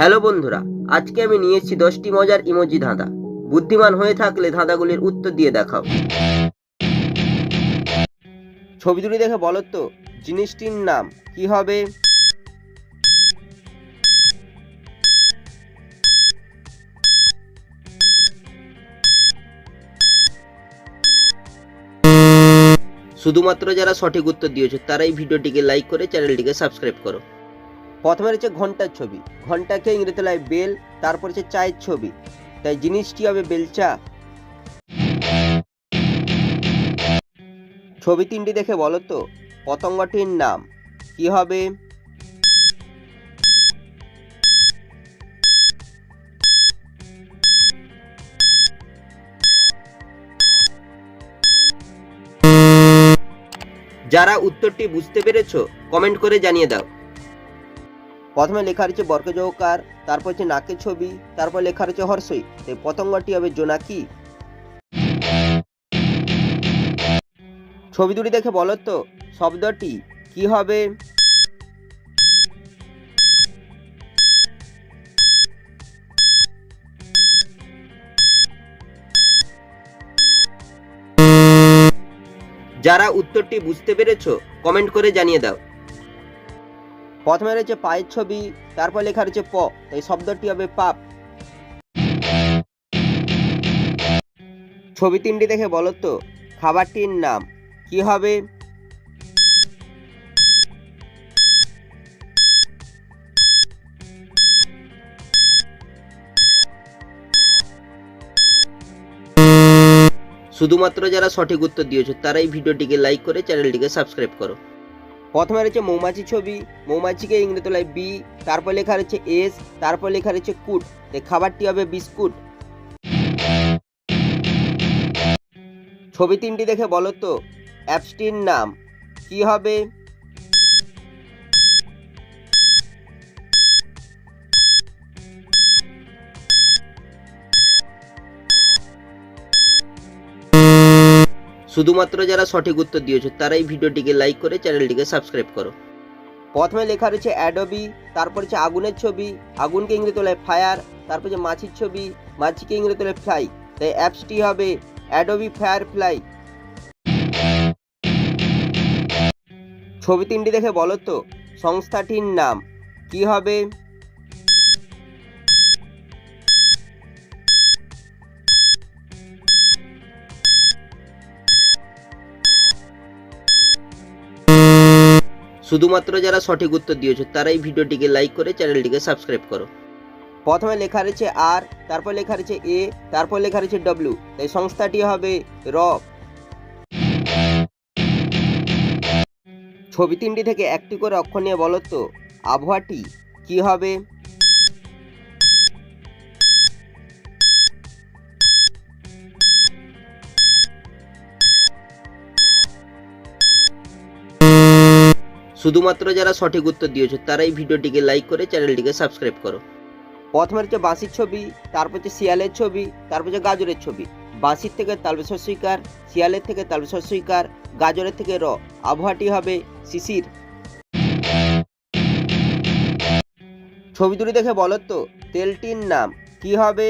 Hello বন্ধুরা, আজকে আমি নিয়ে এসেছি 10টি মজার ইমোজি ধাঁধা। বুদ্ধিমান হয়ে থাকলে ধাঁধাগুলির উত্তর দিয়ে দেখাও। ছবি দুটি দেখে বলো তো জিনিসটির নাম কি হবে? শুধুমাত্র যারা সঠিক উত্তর দিয়েছো তারাই ভিডিওটিকে লাইক করে চ্যানেলটিকে সাবস্ক্রাইব করো। প্রথমে রয়েছে ঘন্টার ছবি। ঘন্টাকে ইংরেজিতে লাই বেল, তারপর হচ্ছে চায়ের ছবি, তাই জিনিসটি হবে বেলচা। ছবি তিনটি দেখে বলো তো পতঙ্গটির নাম কি হবে? যারা উত্তরটি বুঝতে পেরেছো কমেন্ট করে জানিয়ে দাও। প্রথমে লেখা রয়েছে বর্গজকার, তারপর হচ্ছে নাকের ছবি, তারপর লেখা রয়েছে হর্ষই, তাই পতঙ্গটি হবে জোনাকি। ছবি দুটি দেখে বলো তো শব্দটি কি হবে? যারা উত্তরটি বুঝতে পেরেছো কমেন্ট করে জানিয়ে দাও। প্রথমে রয়েছে পায়ের ছবি, তারপর লেখা রয়েছে প, তাই শব্দটি হবে পাপ। ছবি তিনটি দেখে বলো তো খাবারটির নাম কি হবে? শুধুমাত্র যারা সঠিক উত্তর দিয়েছো তারাই ভিডিওটিকে লাইক করে চ্যানেলটিকে সাবস্ক্রাইব করো। প্রথমে রয়েছে মৌমাছি ছবি। মৌমাছিকে ইংরেজিতে লাই বি, তারপর লেখা রয়েছে এস, তারপর লেখা রয়েছে কুট, তাই খাবারটি হবে বিস্কুট। ছবি তিনটি দেখে বলো তো অ্যাপসটির নাম কি হবে? শুধুমাত্র যারা সঠিক উত্তর দিয়েছো তারাই ভিডিওটিকে লাইক করে চ্যানেলটিকে সাবস্ক্রাইব করো। প্রথমে লেখা রয়েছে অ্যাডোবি, তারপর হচ্ছে আগুনের ছবি, আগুনকে ইংরেজিতে লাই ফায়ার, তারপর হচ্ছে মাছির ছবি, মাছিকে ইংরেজিতে লাই ফ্লাই, তাই অ্যাপসটি হবে অ্যাডোবি ফায়ার ফ্লাই। ছবি তিনটি দেখে বলো তো সংস্থাটির নাম কি হবে? শুধুমাত্র যারা সঠিক উত্তর দিয়েছো তারাই ভিডিওটিকে লাইক করে চ্যানেলটিকে সাবস্ক্রাইব করো। প্রথমে লেখা রয়েছে আর, তারপর লেখা রয়েছে এ, তারপর লেখা রয়েছে ডব্লিউ, তাই সংস্থাটি হবে র। ছবি তিনটি থেকে একটি করে অক্ষর নিয়ে বলো তো আবহাওয়াটি কি হবে? শুধুমাত্র যারা সঠিক উত্তর দিয়েছো তারাই ভিডিওটিকে লাইক করে চ্যানেলটিকে সাবস্ক্রাইব করো। প্রথমে হচ্ছে বাঁশির ছবি, তারপর হচ্ছে শিয়ালের ছবি, তারপর হচ্ছে গাজরের ছবি। বাঁশির থেকে তালবেশ্বর সৈকার, শিয়ালের থেকে তালবেশ্বর সৈকার, গাজরের থেকে র, আবহাওয়াটি হবে শিশির। ছবি দুটি দেখে বলো তো তেলটির নাম কি হবে?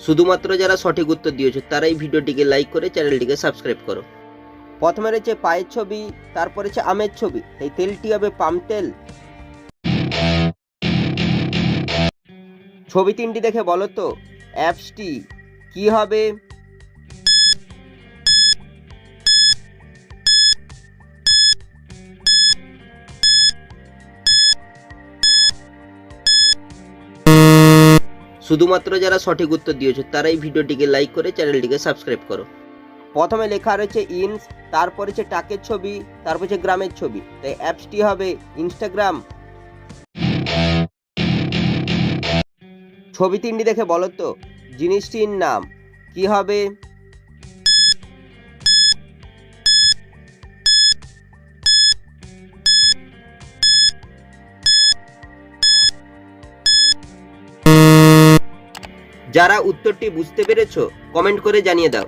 শুধুমাত্র যারা সঠিক উত্তর দিয়েছো তারাই ভিডিওটিকে লাইক করে চ্যানেলটিকে সাবস্ক্রাইব করো। প্রথমে রয়েছে পায়ের ছবি, তারপর হচ্ছে আমের ছবি, তাই তেলটি হবে পাম তেল। ছবি তিনটি দেখে বলো তো অ্যাপসটি কি হবে? শুধুমাত্র যারা সঠিক উত্তর দিয়েছো তারাই ভিডিওটিকে লাইক করে চ্যানেলটিকে সাবস্ক্রাইব করো। প্রথমে লেখা রয়েছে ইনস, তারপর হচ্ছে টাকের ছবি, তারপর হচ্ছে গ্রামের ছবি, তাই অ্যাপসটি হবে ইনস্টাগ্রাম। ছবি তিনটি দেখে বলো তো জিনিসটির নাম কি হবে? যারা উত্তরটি বুঝতে পেরেছো কমেন্ট করে জানিয়ে দাও।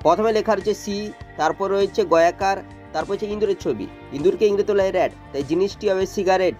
প্রথমে লেখা রয়েছে সি, তারপর রয়েছে গয়াকার, তারপর হচ্ছে ইঁদুরের ছবি। ইঁদুরকে ইংরেজি তোলায় র্যাট, তাই জিনিসটি হবে সিগারেট।